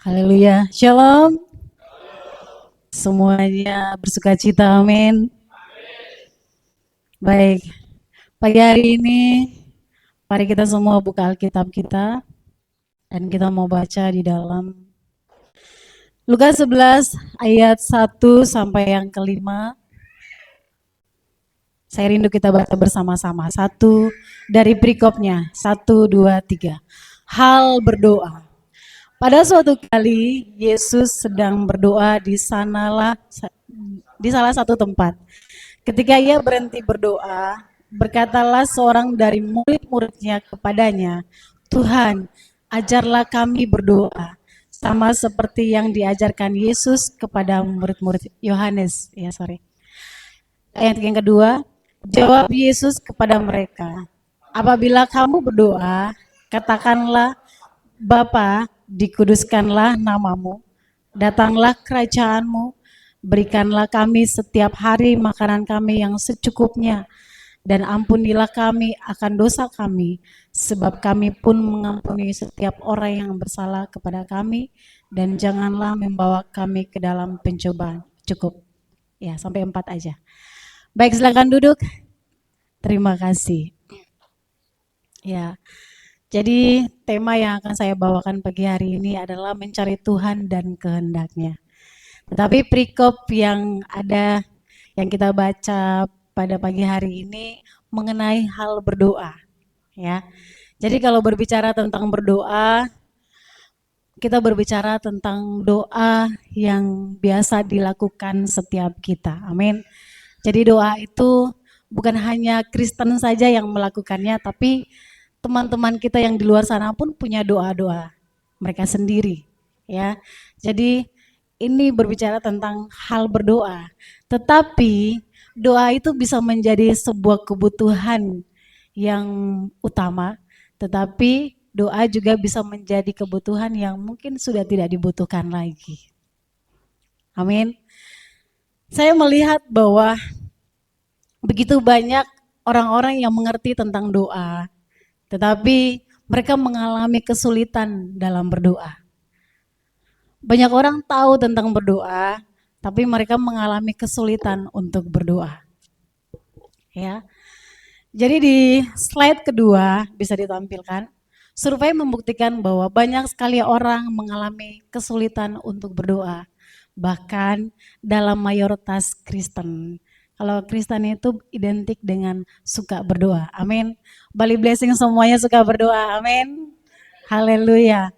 Haleluya. Shalom. Semuanya bersuka cita, amin. Baik, pagi hari ini mari kita semua buka Alkitab kita dan kita mau baca di dalam Lukas 11 ayat 1 sampai yang kelima. Saya rindu kita baca bersama-sama. Satu dari perikopnya, 1, 2, 3. Hal berdoa. Pada suatu kali Yesus sedang berdoa di salah satu tempat. Ketika ia berhenti berdoa, berkatalah seorang dari murid-muridnya kepadanya, "Tuhan, ajarlah kami berdoa, sama seperti yang diajarkan Yesus kepada murid-murid Yohanes." Ayat yang kedua, jawab Yesus kepada mereka, "Apabila kamu berdoa, katakanlah, Bapa, dikuduskanlah namamu, datanglah kerajaanmu, berikanlah kami setiap hari makanan kami yang secukupnya, dan ampunilah kami akan dosa kami, sebab kami pun mengampuni setiap orang yang bersalah kepada kami, dan janganlah membawa kami ke dalam pencobaan." Cukup. Ya, sampai 4 aja. Baik, silakan duduk. Terima kasih. Ya. Jadi tema yang akan saya bawakan pagi hari ini adalah mencari Tuhan dan kehendaknya. Tetapi perikop yang kita baca pada pagi hari ini mengenai hal berdoa, ya. Jadi kalau berbicara tentang berdoa, kita berbicara tentang doa yang biasa dilakukan setiap kita. Amin. Jadi doa itu bukan hanya Kristen saja yang melakukannya, tapi teman-teman kita yang di luar sana pun punya doa-doa mereka sendiri, ya. Jadi ini berbicara tentang hal berdoa. Tetapi doa itu bisa menjadi sebuah kebutuhan yang utama, tetapi doa juga bisa menjadi kebutuhan yang mungkin sudah tidak dibutuhkan lagi. Amin. Saya melihat bahwa begitu banyak orang-orang yang mengerti tentang doa, tetapi mereka mengalami kesulitan dalam berdoa. Banyak orang tahu tentang berdoa, tapi mereka mengalami kesulitan untuk berdoa. Ya. Jadi di slide kedua bisa ditampilkan, survei membuktikan bahwa banyak sekali orang mengalami kesulitan untuk berdoa, bahkan dalam mayoritas Kristen. Kalau Kristen itu identik dengan suka berdoa, amin. Bali Blessing semuanya suka berdoa, amin. Haleluya.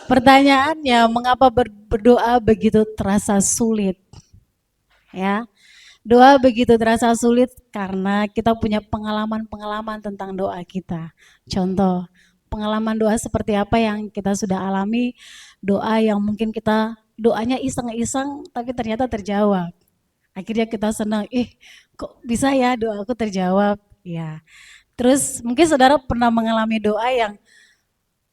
Pertanyaannya, mengapa berdoa begitu terasa sulit? Ya, doa begitu terasa sulit karena kita punya pengalaman-pengalaman tentang doa kita. Contoh, pengalaman doa seperti apa yang kita sudah alami, doa yang mungkin kita doanya iseng-iseng tapi ternyata terjawab. Akhirnya kita senang, kok bisa ya doa aku terjawab, ya. Terus mungkin saudara pernah mengalami doa yang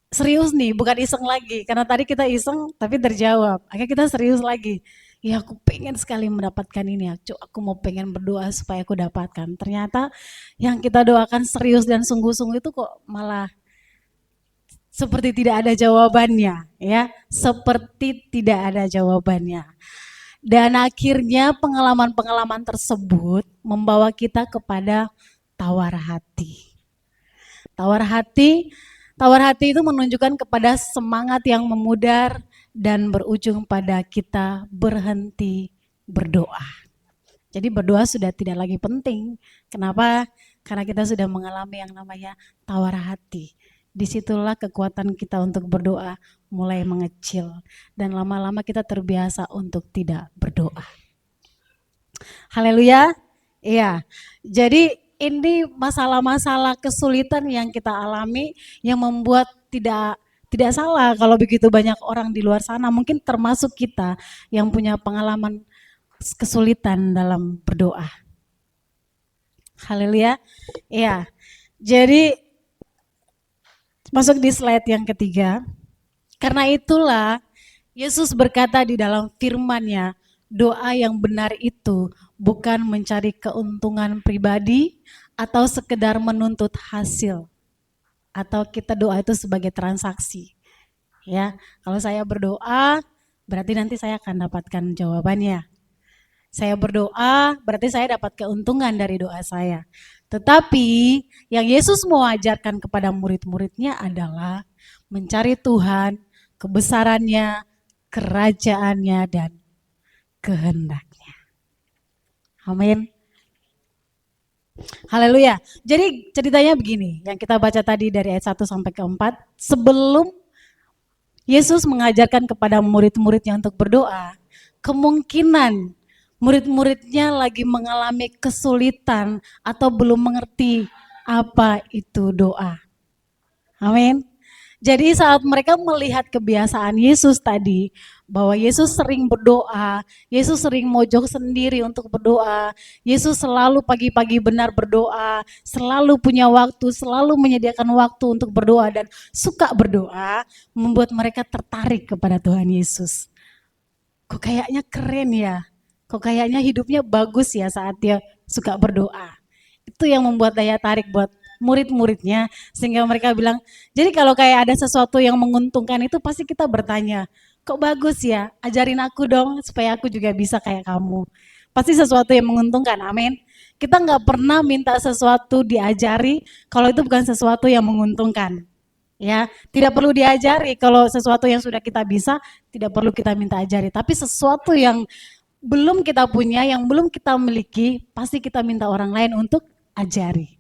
serius nih, bukan iseng lagi, karena tadi kita iseng tapi terjawab, akhirnya kita serius lagi. Ya aku pengen sekali mendapatkan ini, aku mau pengen berdoa supaya aku dapatkan. Ternyata yang kita doakan serius dan sungguh-sungguh itu kok malah seperti tidak ada jawabannya, ya, seperti tidak ada jawabannya. Dan akhirnya pengalaman-pengalaman tersebut membawa kita kepada tawar hati. Tawar hati itu menunjukkan kepada semangat yang memudar dan berujung pada kita berhenti berdoa. Jadi berdoa sudah tidak lagi penting. Kenapa? Karena kita sudah mengalami yang namanya tawar hati. Disitulah kekuatan kita untuk berdoa mulai mengecil. Dan lama-lama kita terbiasa untuk tidak berdoa. Haleluya. Iya. Jadi ini masalah-masalah kesulitan yang kita alami yang membuat tidak salah kalau begitu banyak orang di luar sana, mungkin termasuk kita yang punya pengalaman kesulitan dalam berdoa. Haleluya. Iya. Jadi masuk di slide yang ketiga. Karena itulah Yesus berkata di dalam firman-Nya, doa yang benar itu bukan mencari keuntungan pribadi atau sekedar menuntut hasil. Atau kita doa itu sebagai transaksi. Ya, kalau saya berdoa, berarti nanti saya akan dapatkan jawabannya. Saya berdoa, berarti saya dapat keuntungan dari doa saya. Tetapi yang Yesus mau ajarkan kepada murid-muridnya adalah mencari Tuhan, kebesarannya, kerajaannya, dan kehendaknya. Amin. Haleluya. Jadi ceritanya begini, yang kita baca tadi dari ayat 1 sampai ke 4, sebelum Yesus mengajarkan kepada murid-muridnya untuk berdoa, kemungkinan murid-muridnya lagi mengalami kesulitan atau belum mengerti apa itu doa. Amin. Jadi saat mereka melihat kebiasaan Yesus tadi, bahwa Yesus sering berdoa, Yesus sering mojok sendiri untuk berdoa, Yesus selalu pagi-pagi benar berdoa, selalu punya waktu, selalu menyediakan waktu untuk berdoa dan suka berdoa, membuat mereka tertarik kepada Tuhan Yesus. Kok kayaknya keren ya, kok kayaknya hidupnya bagus ya saat dia suka berdoa. Itu yang membuat daya tarik buat murid-muridnya, sehingga mereka bilang, jadi kalau kayak ada sesuatu yang menguntungkan itu pasti kita bertanya, kok bagus ya, ajarin aku dong supaya aku juga bisa kayak kamu. Pasti sesuatu yang menguntungkan, amin. Kita nggak pernah minta sesuatu diajari kalau itu bukan sesuatu yang menguntungkan. Ya, tidak perlu diajari kalau sesuatu yang sudah kita bisa, tidak perlu kita minta ajari. Tapi sesuatu yang belum kita punya, yang belum kita miliki, pasti kita minta orang lain untuk ajari.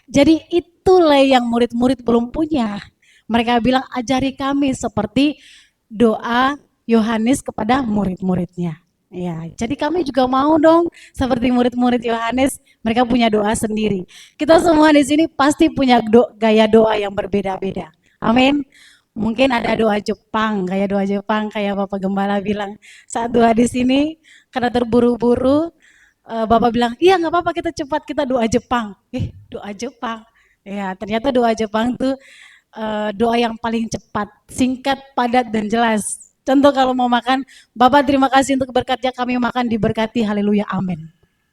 Jadi itulah yang murid-murid belum punya. Mereka bilang, ajari kami seperti doa Yohanes kepada murid-muridnya. Ya, jadi kami juga mau dong seperti murid-murid Yohanes, mereka punya doa sendiri. Kita semua di sini pasti punya gaya doa yang berbeda-beda. Amin. Mungkin ada doa Jepang, kayak doa Jepang, kayak Bapak Gembala bilang saat doa di sini karena terburu-buru, Bapak bilang, iya nggak apa-apa kita cepat kita doa Jepang. Doa Jepang. Ya ternyata doa Jepang tuh doa yang paling cepat, singkat, padat dan jelas. Contoh kalau mau makan, Bapak terima kasih untuk berkatnya kami makan diberkati, haleluya, amin.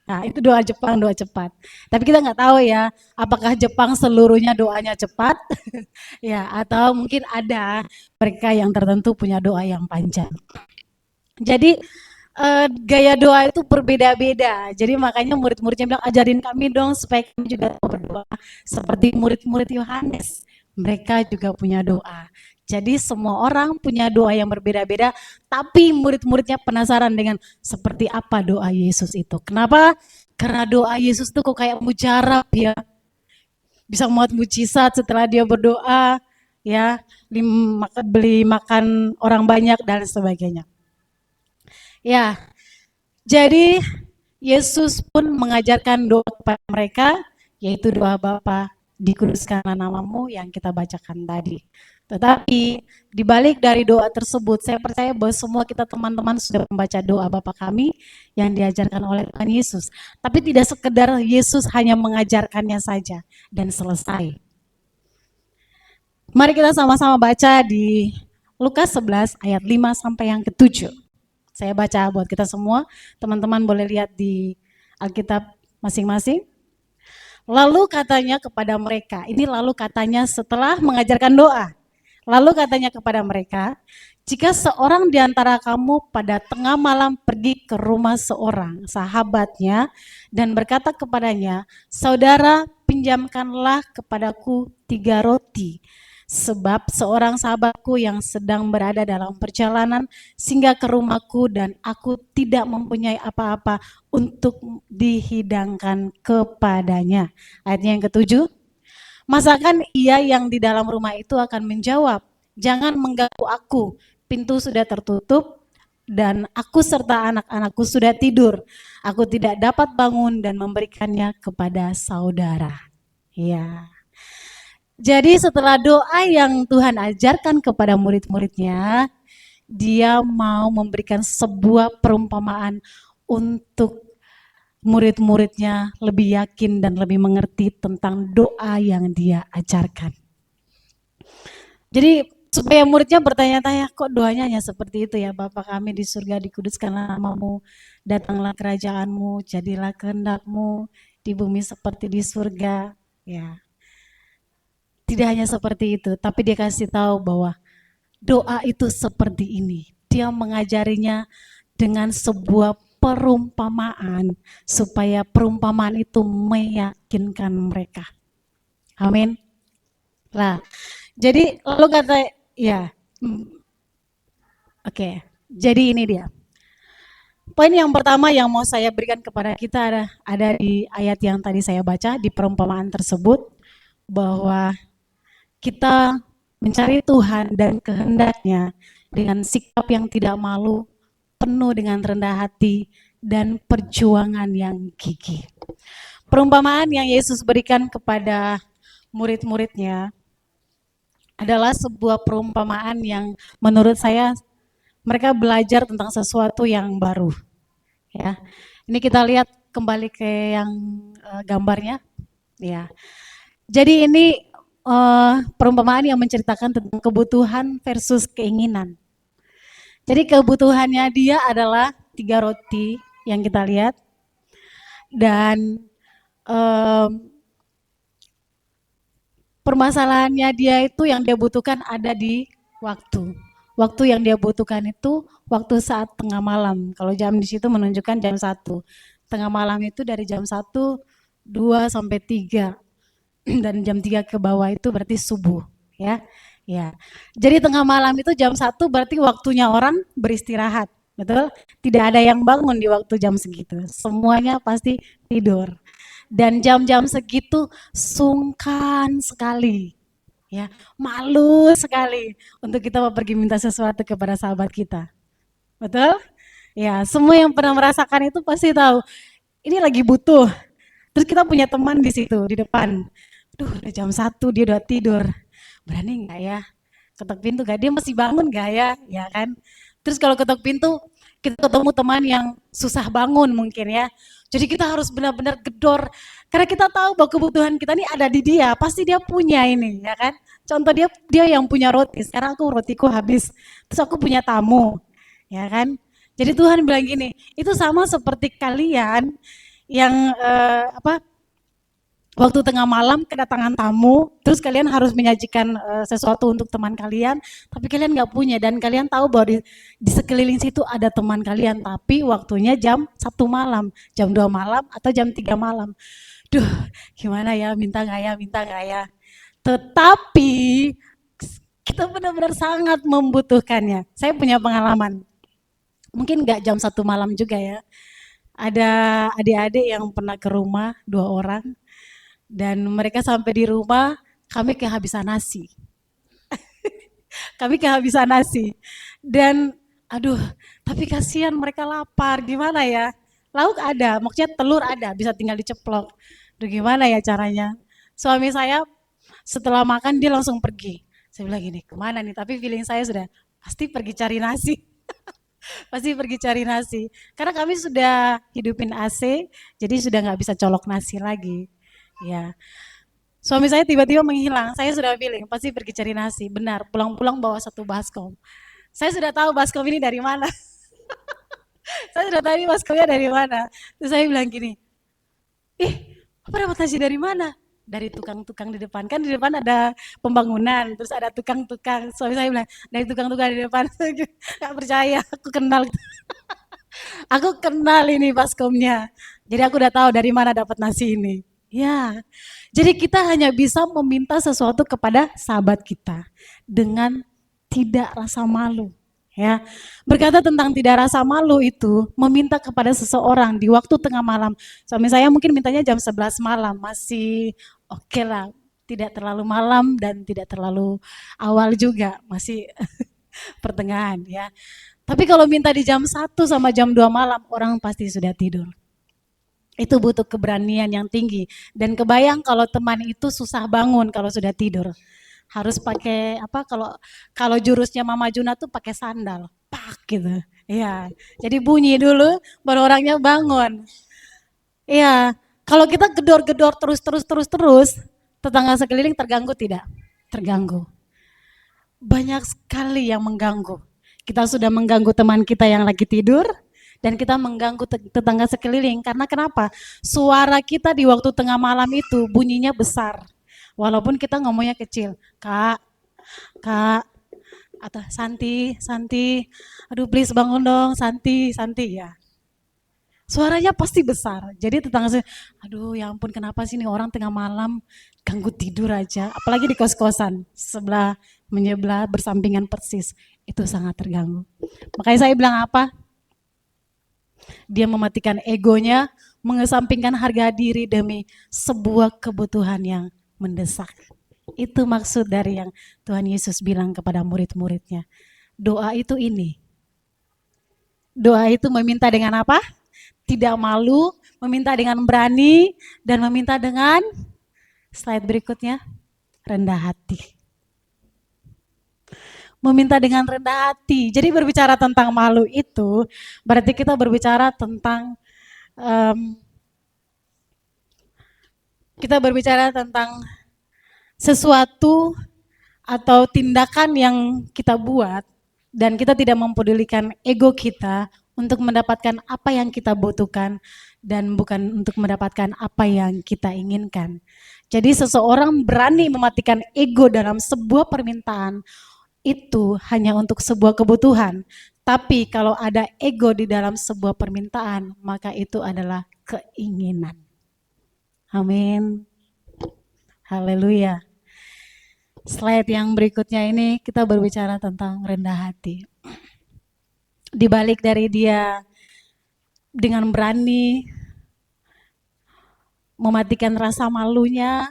Nah itu doa Jepang, doa cepat. Tapi kita nggak tahu ya, apakah Jepang seluruhnya doanya cepat, ya atau mungkin ada mereka yang tertentu punya doa yang panjang. Jadi gaya doa itu berbeda-beda. Jadi makanya murid-muridnya bilang ajarin kami dong supaya kami juga berdoa seperti murid-murid Yohanes. Mereka juga punya doa. Jadi semua orang punya doa yang berbeda-beda, tapi murid-muridnya penasaran dengan seperti apa doa Yesus itu. Kenapa? Karena doa Yesus itu kok kayak mujarab ya. Bisa muat mujizat setelah dia berdoa, ya, beli makan orang banyak dan sebagainya. Ya, jadi Yesus pun mengajarkan doa kepada mereka, yaitu doa Bapa, dikuduskanlah namamu yang kita bacakan tadi. Tetapi di balik dari doa tersebut, saya percaya bahwa semua kita teman-teman sudah membaca doa Bapa kami yang diajarkan oleh Tuhan Yesus. Tapi tidak sekedar Yesus hanya mengajarkannya saja dan selesai. Mari kita sama-sama baca di Lukas 11 ayat 5 sampai yang ke-7. Saya baca buat kita semua, teman-teman boleh lihat di Alkitab masing-masing. Lalu katanya kepada mereka, ini lalu katanya setelah mengajarkan doa. Lalu katanya kepada mereka, jika seorang di antara kamu pada tengah malam pergi ke rumah seorang sahabatnya dan berkata kepadanya, saudara pinjamkanlah kepadaku 3 roti. Sebab seorang sahabatku yang sedang berada dalam perjalanan singgah ke rumahku dan aku tidak mempunyai apa-apa untuk dihidangkan kepadanya. Ayatnya yang ke-7. Masakan ia yang di dalam rumah itu akan menjawab, jangan mengganggu aku, pintu sudah tertutup dan aku serta anak-anakku sudah tidur. Aku tidak dapat bangun dan memberikannya kepada saudara. Ya. Jadi setelah doa yang Tuhan ajarkan kepada murid-muridnya, dia mau memberikan sebuah perumpamaan untuk murid-muridnya lebih yakin dan lebih mengerti tentang doa yang dia ajarkan. Jadi supaya muridnya bertanya-tanya, kok doanya hanya seperti itu ya, Bapa kami di surga, dikuduskanlah namamu, datanglah kerajaanmu, jadilah kehendakmu di bumi seperti di surga. Ya. Tidak hanya seperti itu, tapi dia kasih tahu bahwa doa itu seperti ini. Dia mengajarinya dengan sebuah perumpamaan supaya perumpamaan itu meyakinkan mereka. Amin. Nah, jadi lalu kata ya, oke. Jadi ini dia. Poin yang pertama yang mau saya berikan kepada kita ada di ayat yang tadi saya baca di perumpamaan tersebut, bahwa kita mencari Tuhan dan kehendaknya dengan sikap yang tidak malu, penuh dengan rendah hati, dan perjuangan yang gigih. Perumpamaan yang Yesus berikan kepada murid-muridnya adalah sebuah perumpamaan yang menurut saya mereka belajar tentang sesuatu yang baru. Ya, ini kita lihat kembali ke yang gambarnya. Ya, jadi ini perumpamaan yang menceritakan tentang kebutuhan versus keinginan. Jadi kebutuhannya dia adalah 3 roti yang kita lihat, dan permasalahannya dia itu yang dia butuhkan ada di waktu. Waktu yang dia butuhkan itu waktu saat tengah malam. Kalau jam di situ menunjukkan jam 1. Tengah malam itu dari jam 1, 2 sampai 3. Dan jam 3 ke bawah itu berarti subuh, ya. Ya. Jadi tengah malam itu jam 1 berarti waktunya orang beristirahat, betul? Tidak ada yang bangun di waktu jam segitu. Semuanya pasti tidur. Dan jam-jam segitu sungkan sekali, ya, malu sekali untuk kita mau pergi minta sesuatu kepada sahabat kita, betul? Ya, semua yang pernah merasakan itu pasti tahu. Ini lagi butuh. Terus kita punya teman di situ di depan. Duh, udah jam 1 dia udah tidur. Berani nggak ya? Ketok pintu gak? Dia masih bangun gak ya? Ya kan? Terus kalau ketok pintu, kita ketemu teman yang susah bangun mungkin ya. Jadi kita harus benar-benar gedor. Karena kita tahu bahwa kebutuhan kita ini ada di dia. Pasti dia punya ini, ya kan? Contoh dia yang punya roti. Sekarang aku rotiku habis. Terus aku punya tamu, ya kan? Jadi Tuhan bilang gini, itu sama seperti kalian yang waktu tengah malam kedatangan tamu, terus kalian harus menyajikan sesuatu untuk teman kalian, tapi kalian nggak punya dan kalian tahu bahwa di sekeliling situ ada teman kalian, tapi waktunya jam 1 malam, jam 2 malam atau jam 3 malam. Duh, gimana ya, minta nggak ya, minta nggak ya. Tetapi kita benar-benar sangat membutuhkannya. Saya punya pengalaman, mungkin nggak jam 1 malam juga ya. Ada adik-adik yang pernah ke rumah, 2 orang, dan mereka sampai di rumah, kami kehabisan nasi. Kami kehabisan nasi. Dan aduh, tapi kasihan mereka lapar, gimana ya? Lauk ada, maksudnya telur ada, bisa tinggal diceplok. Duh, gimana ya caranya? Suami saya setelah makan dia langsung pergi. Saya bilang gini, kemana nih? Tapi feeling saya sudah, pasti pergi cari nasi. Pasti pergi cari nasi. Karena kami sudah hidupin AC, jadi sudah nggak bisa colok nasi lagi. Ya, suami saya tiba-tiba menghilang. Saya sudah feeling pasti pergi cari nasi. Benar, pulang-pulang bawa 1 baskom. Saya sudah tahu baskom ini dari mana. Saya sudah tahu ini baskomnya dari mana. Terus saya bilang gini, apa dapat nasi dari mana? Dari tukang-tukang di depan. Kan di depan ada pembangunan, terus ada tukang-tukang. Suami saya bilang, dari tukang-tukang di depan. Gak percaya, aku kenal. Aku kenal ini baskomnya. Jadi aku udah tahu dari mana dapat nasi ini. Ya, jadi kita hanya bisa meminta sesuatu kepada sahabat kita dengan tidak rasa malu. Ya, berkata tentang tidak rasa malu itu meminta kepada seseorang di waktu tengah malam. Suami saya mungkin mintanya jam 11 malam, masih oke lah, tidak terlalu malam dan tidak terlalu awal juga, masih pertengahan ya. Tapi kalau minta di jam 1 sama jam 2 malam, orang pasti sudah tidur. Itu butuh keberanian yang tinggi. Dan kebayang kalau teman itu susah bangun kalau sudah tidur. Harus pakai apa, kalau jurusnya Mama Juna tuh pakai sandal. Pak gitu. Iya. Jadi bunyi dulu baru orangnya bangun. Iya. Kalau kita gedor-gedor terus, tetangga sekeliling terganggu tidak? Terganggu. Banyak sekali yang mengganggu. Kita sudah mengganggu teman kita yang lagi tidur, dan kita mengganggu tetangga sekeliling. Karena kenapa? Suara kita di waktu tengah malam itu bunyinya besar. Walaupun kita ngomongnya kecil. Kak, Atau Santi, Santi, aduh please bangun dong, Santi, Santi ya. Suaranya pasti besar. Jadi tetangga saya, aduh ya ampun kenapa sih nih orang tengah malam ganggu tidur aja. Apalagi di kos-kosan, sebelah menyebelah bersampingan persis. Itu sangat terganggu. Makanya saya bilang apa? Dia mematikan egonya, mengesampingkan harga diri demi sebuah kebutuhan yang mendesak. Itu maksud dari yang Tuhan Yesus bilang kepada murid-muridnya. Doa itu ini. Doa itu meminta dengan apa? Tidak malu, meminta dengan berani, dan meminta dengan, slide berikutnya, rendah hati. Meminta dengan rendah hati. Jadi berbicara tentang malu itu, berarti kita berbicara tentang sesuatu atau tindakan yang kita buat dan kita tidak mempedulikan ego kita untuk mendapatkan apa yang kita butuhkan dan bukan untuk mendapatkan apa yang kita inginkan. Jadi seseorang berani mematikan ego dalam sebuah permintaan itu hanya untuk sebuah kebutuhan. Tapi kalau ada ego di dalam sebuah permintaan, maka itu adalah keinginan. Amin. Haleluya. Slide yang berikutnya ini kita berbicara tentang rendah hati. Di balik dari dia dengan berani mematikan rasa malunya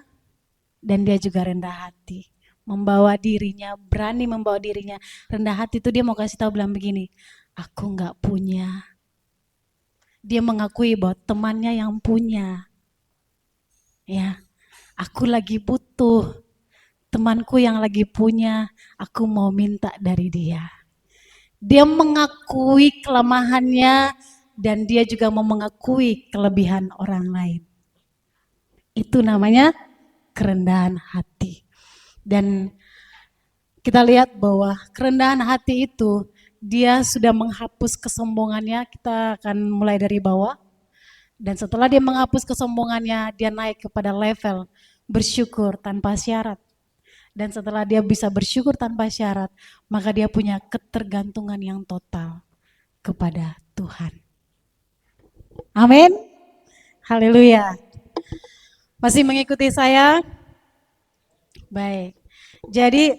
dan dia juga rendah hati. Membawa dirinya, berani membawa dirinya. Rendah hati itu dia mau kasih tahu bilang begini, aku nggak punya. Dia mengakui bahwa temannya yang punya. Ya, aku lagi butuh. Temanku yang lagi punya, aku mau minta dari dia. Dia mengakui kelemahannya dan dia juga mau mengakui kelebihan orang lain. Itu namanya kerendahan hati. Dan kita lihat bahwa kerendahan hati itu dia sudah menghapus kesombongannya. Kita akan mulai dari bawah. Dan setelah dia menghapus kesombongannya, dia naik kepada level bersyukur tanpa syarat. Dan setelah dia bisa bersyukur tanpa syarat, maka dia punya ketergantungan yang total kepada Tuhan. Amin. Haleluya. Masih mengikuti saya? Baik. Jadi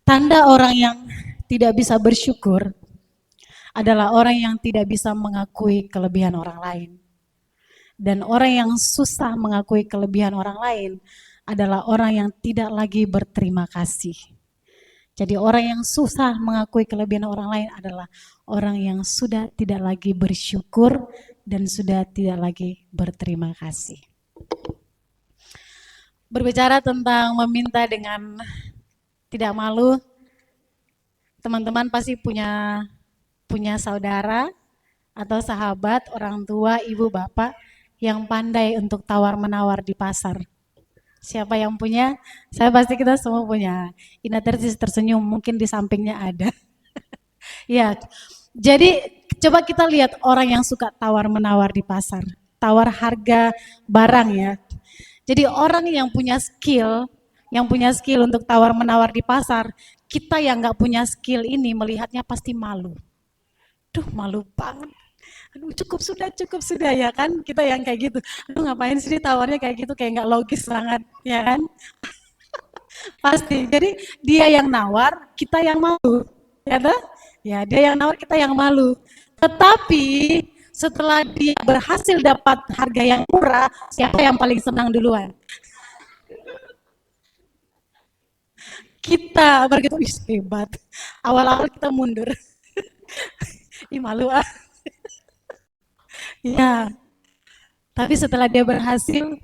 tanda orang yang tidak bisa bersyukur adalah orang yang tidak bisa mengakui kelebihan orang lain. Dan orang yang susah mengakui kelebihan orang lain adalah orang yang tidak lagi berterima kasih. Jadi orang yang susah mengakui kelebihan orang lain adalah orang yang sudah tidak lagi bersyukur dan sudah tidak lagi berterima kasih. Berbicara tentang meminta dengan tidak malu, teman-teman pasti punya saudara atau sahabat, orang tua, ibu, bapak yang pandai untuk tawar-menawar di pasar. Siapa yang punya? Saya pasti kita semua punya. Ina tersenyum, mungkin di sampingnya ada. Ya, jadi coba kita lihat orang yang suka tawar-menawar di pasar. Tawar harga barang ya. Jadi orang yang punya skill untuk tawar-menawar di pasar, kita yang nggak punya skill ini melihatnya pasti malu. Duh malu banget. Aduh cukup sudah ya kan, kita yang kayak gitu. Aduh ngapain sih tawarnya kayak gitu, kayak nggak logis banget ya kan. Pasti, jadi dia yang nawar, kita yang malu. Ya toh? Ya dia yang nawar, kita yang malu. Tetapi setelah dia berhasil dapat harga yang murah, siapa yang paling senang duluan? Kita, begitu hebat. Awal-awal kita mundur. Ih malu ah. Ya, tapi setelah dia berhasil,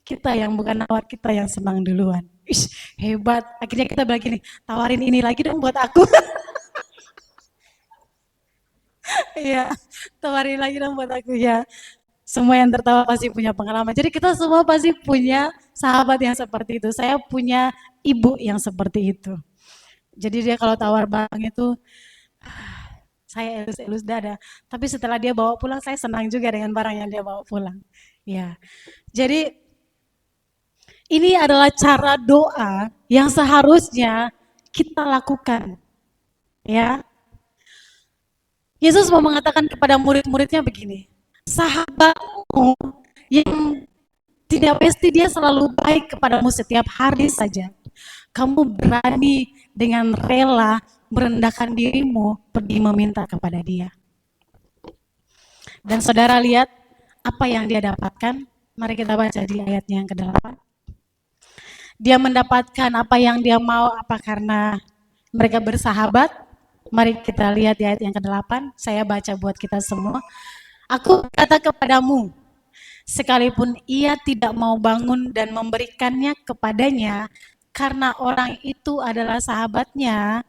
kita yang bukan nawar, kita yang senang duluan. Ish, hebat. Akhirnya kita bilang gini, tawarin ini lagi dong buat aku. Iya, tawarin lagi dong buat aku ya. Semua yang tertawa pasti punya pengalaman. Jadi kita semua pasti punya sahabat yang seperti itu. Saya punya ibu yang seperti itu. Jadi dia kalau tawar barang itu, saya elus-elus dada. Tapi setelah dia bawa pulang, saya senang juga dengan barang yang dia bawa pulang. Ya, jadi Ini adalah cara doa yang seharusnya kita lakukan. Ya, Yesus mau mengatakan kepada murid-muridnya begini, sahabatmu yang tidak mesti dia selalu baik kepadamu setiap hari saja. Kamu berani dengan rela merendahkan dirimu pergi meminta kepada dia. Dan saudara lihat apa yang dia dapatkan. Mari kita baca di ayatnya yang ke-8. Dia mendapatkan apa yang dia mau, apa karena mereka bersahabat. Mari kita lihat di ayat yang ke-8. Saya baca buat kita semua. Aku kata kepadamu, sekalipun ia tidak mau bangun dan memberikannya kepadanya, karena orang itu adalah sahabatnya,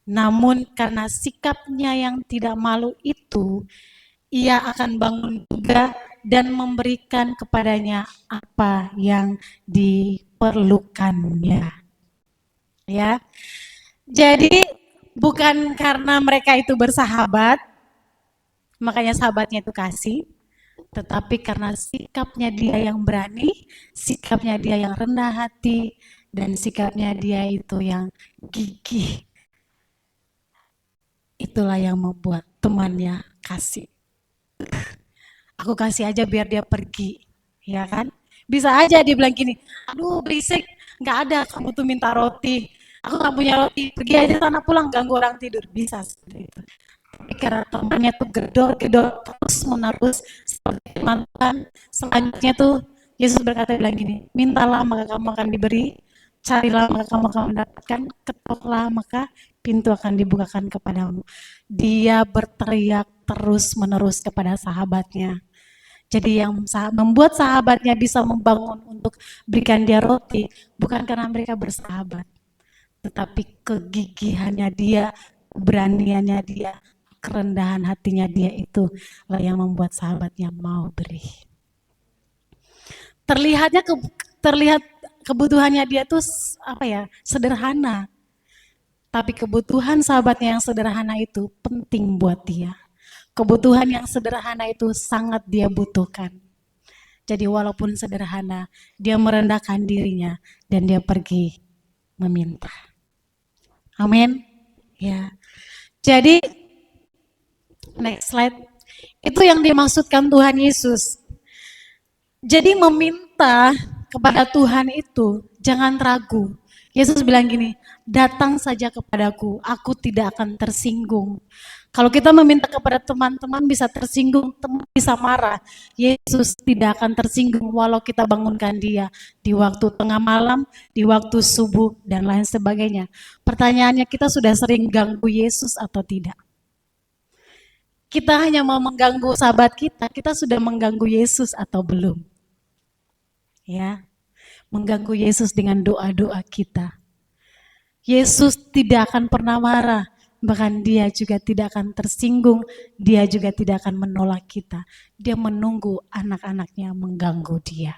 namun karena sikapnya yang tidak malu itu, ia akan bangun juga dan memberikan kepadanya apa yang diperlukannya. Ya, jadi bukan karena mereka itu bersahabat, makanya sahabatnya itu kasih, tetapi karena sikapnya dia yang berani, sikapnya dia yang rendah hati, dan sikapnya dia itu yang gigih. Itulah yang membuat temannya kasih. Aku kasih aja biar dia pergi, ya kan? Bisa aja dia bilang gini, aduh berisik, nggak ada, kamu tuh minta roti, aku nggak punya roti, pergi aja sana pulang, ganggu orang tidur, bisa seperti itu. Tapi karena temannya tuh gedor-gedor terus menerus seperti mantan, selanjutnya tuh Yesus berkata bilang gini, mintalah maka kamu akan diberi, carilah maka kamu akan mendapatkan, ketoklah maka pintu akan dibukakan kepadamu. Dia berteriak terus menerus kepada sahabatnya. Jadi yang membuat sahabatnya bisa membangun untuk berikan dia roti, bukan karena mereka bersahabat, tetapi kegigihannya dia, keberaniannya dia, kerendahan hatinya dia itu lah yang membuat sahabatnya mau beri. Terlihat kebutuhannya dia tuh apa ya, sederhana. Tapi kebutuhan sahabatnya yang sederhana itu penting buat dia. Kebutuhan yang sederhana itu sangat dia butuhkan. Jadi walaupun sederhana, dia merendahkan dirinya dan dia pergi meminta. Amin. Ya. Jadi next slide. Itu yang dimaksudkan Tuhan Yesus. Jadi meminta kepada Tuhan itu jangan ragu. Yesus bilang gini, datang saja kepadaku, aku tidak akan tersinggung. Kalau kita meminta kepada teman-teman bisa tersinggung, teman bisa marah. Yesus tidak akan tersinggung walau kita bangunkan dia di waktu tengah malam, di waktu subuh, dan lain sebagainya. Pertanyaannya, kita sudah sering ganggu Yesus atau tidak? Kita hanya mau mengganggu sahabat kita sudah mengganggu Yesus atau belum? Ya, mengganggu Yesus dengan doa-doa kita. Yesus tidak akan pernah marah, bahkan dia juga tidak akan tersinggung, dia juga tidak akan menolak kita. Dia menunggu anak-anaknya mengganggu dia.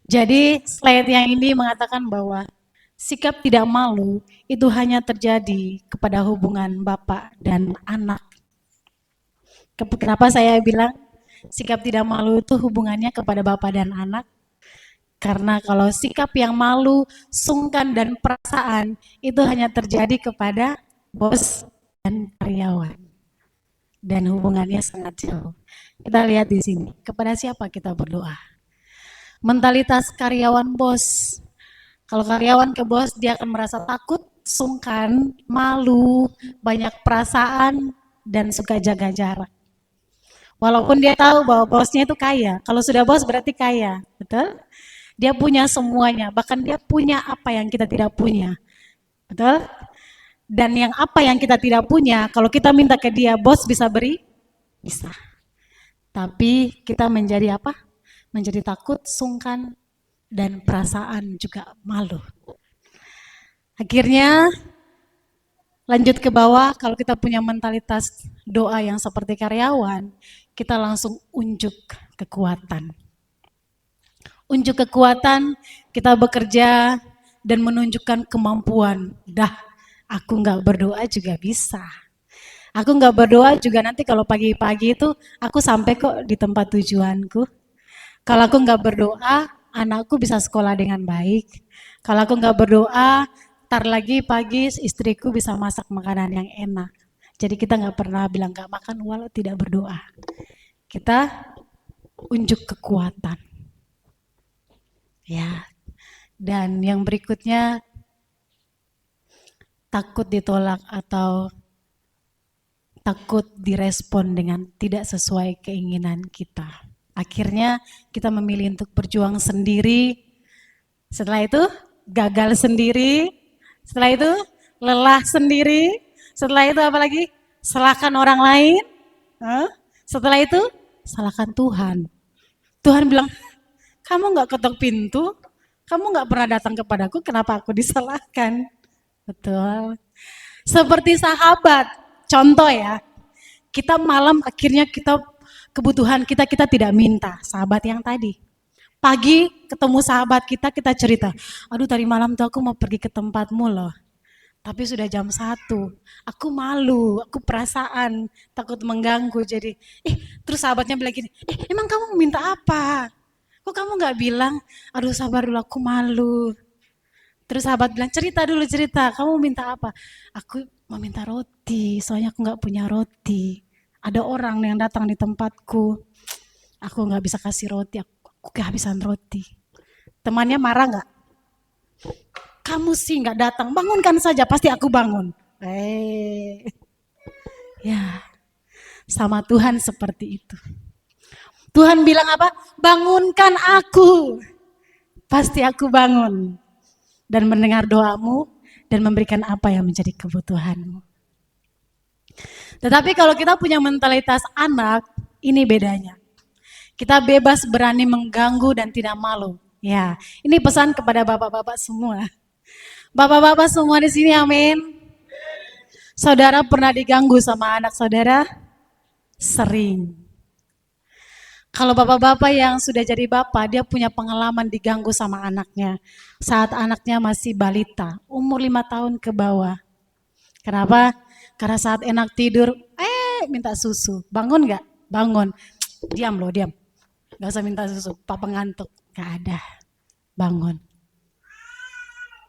Jadi slide yang ini mengatakan bahwa sikap tidak malu itu hanya terjadi kepada hubungan bapak dan anak. Kenapa saya bilang sikap tidak malu itu hubungannya kepada bapak dan anak? Karena kalau sikap yang malu, sungkan, dan perasaan itu hanya terjadi kepada bos dan karyawan. Dan hubungannya sangat jauh. Kita lihat di sini, kepada siapa kita berdoa? Mentalitas karyawan bos. Kalau karyawan ke bos, dia akan merasa takut, sungkan, malu, banyak perasaan, dan suka jaga jarak. Walaupun dia tahu bahwa bosnya itu kaya. Kalau sudah bos berarti kaya, betul? Dia punya semuanya, bahkan dia punya apa yang kita tidak punya. Betul? Dan yang apa yang kita tidak punya, kalau kita minta ke dia, bos bisa beri? Bisa. Tapi kita menjadi apa? Menjadi takut, sungkan, dan perasaan juga malu. Akhirnya lanjut ke bawah, kalau kita punya mentalitas doa yang seperti karyawan, kita langsung unjuk kekuatan. Unjuk kekuatan, kita bekerja dan menunjukkan kemampuan. Dah, aku nggak berdoa juga bisa. Aku nggak berdoa juga nanti kalau pagi-pagi itu aku sampai kok di tempat tujuanku. Kalau aku nggak berdoa, anakku bisa sekolah dengan baik. Kalau aku nggak berdoa, tar lagi pagi istriku bisa masak makanan yang enak. Jadi kita nggak pernah bilang nggak makan walau tidak berdoa. Kita unjuk kekuatan. Ya. Dan yang berikutnya, takut ditolak atau takut direspon dengan tidak sesuai keinginan kita. Akhirnya kita memilih untuk berjuang sendiri. Setelah itu gagal sendiri. Setelah itu lelah sendiri. Setelah itu apalagi? Salahkan orang lain. Setelah itu salahkan Tuhan. Tuhan bilang, kamu nggak ketok pintu, kamu nggak pernah datang kepadaku, kenapa aku disalahkan? Betul. Seperti sahabat, contoh ya, kita malam akhirnya kebutuhan kita tidak minta, sahabat yang tadi. Pagi ketemu sahabat kita cerita, aduh tadi malam tuh aku mau pergi ke tempatmu loh. Tapi sudah jam 1, aku malu, aku perasaan, takut mengganggu. Jadi, terus sahabatnya bilang gini, emang kamu minta apa? Kok kamu gak bilang, aduh sabar dulu aku malu. Terus sahabat bilang, cerita dulu cerita, kamu minta apa? Aku mau minta roti, soalnya aku gak punya roti. Ada orang yang datang di tempatku, aku gak bisa kasih roti, aku kehabisan roti. Temannya marah gak? Kamu sih nggak datang, bangunkan saja, pasti aku bangun. Ya, sama Tuhan seperti itu. Tuhan bilang apa? Bangunkan aku, pasti aku bangun. Dan mendengar doamu, dan memberikan apa yang menjadi kebutuhanmu. Tetapi kalau kita punya mentalitas anak, ini bedanya. Kita bebas berani mengganggu dan tidak malu. Ya, ini pesan kepada bapak-bapak semua. Bapak-bapak semua di sini, amin. Saudara pernah diganggu sama anak saudara? Sering. Kalau bapak-bapak yang sudah jadi bapak, dia punya pengalaman diganggu sama anaknya. Saat anaknya masih balita, umur 5 tahun ke bawah. Kenapa? Karena saat enak tidur, minta susu. Bangun nggak? Bangun. Diam loh, diam. Gak usah minta susu, papa ngantuk. Gak ada. Bangun.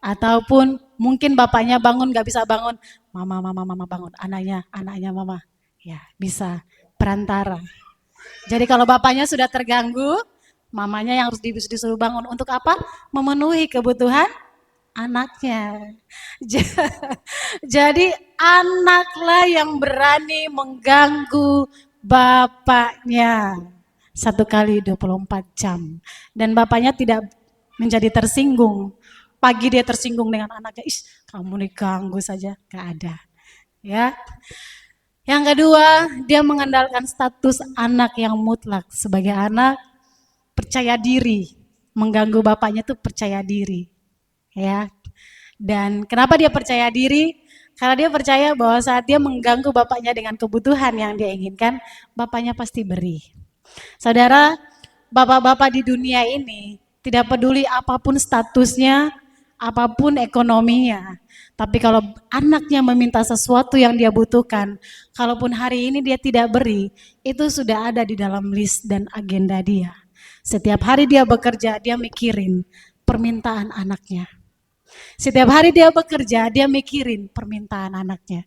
Ataupun mungkin bapaknya bangun gak bisa bangun, mama bangun, anaknya mama, ya bisa perantara. Jadi kalau bapaknya sudah terganggu, mamanya yang harus disuruh bangun untuk apa? Memenuhi kebutuhan anaknya. Jadi anaklah yang berani mengganggu bapaknya 1 kali 24 jam, dan bapaknya tidak menjadi tersinggung. Pagi dia tersinggung dengan anaknya, kamu diganggu saja, gak ada. Ya. Yang kedua, dia mengandalkan status anak yang mutlak. Sebagai anak, percaya diri. Mengganggu bapaknya tuh percaya diri. Ya. Dan kenapa dia percaya diri? Karena dia percaya bahwa saat dia mengganggu bapaknya dengan kebutuhan yang dia inginkan, bapaknya pasti beri. Saudara, bapak-bapak di dunia ini tidak peduli apapun statusnya, apapun ekonominya. Tapi kalau anaknya meminta sesuatu yang dia butuhkan, kalaupun hari ini dia tidak beri, itu sudah ada di dalam list dan agenda dia. Setiap hari dia bekerja, dia mikirin permintaan anaknya. Setiap hari dia bekerja, dia mikirin permintaan anaknya.